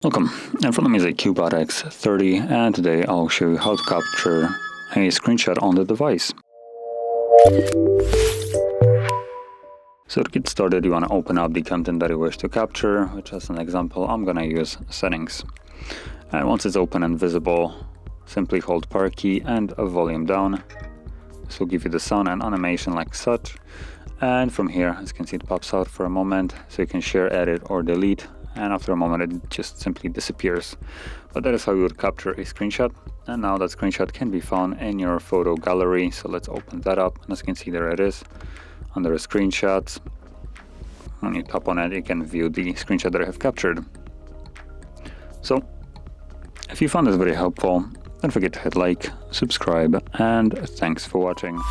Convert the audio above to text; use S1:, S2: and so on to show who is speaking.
S1: Welcome, in front of me is a CUBOT X30 and today I'll show you how to capture a screenshot on the device. So to get started, you want to open up the content that you wish to capture, which as an example I'm going to use settings. And once it's open and visible, simply hold power key and a volume down. This will give you the sound and animation like such. And from here, as you can see, it pops out for a moment, so you can share, edit or delete. And after a moment it just simply disappears. But that is how you would capture a screenshot. And now that screenshot can be found in your photo gallery, so let's open that up. And as you can see, there it is under screenshots. When you tap on it, you can view the screenshot that I have captured. So if you found this very helpful, don't forget to hit like, subscribe, and thanks for watching.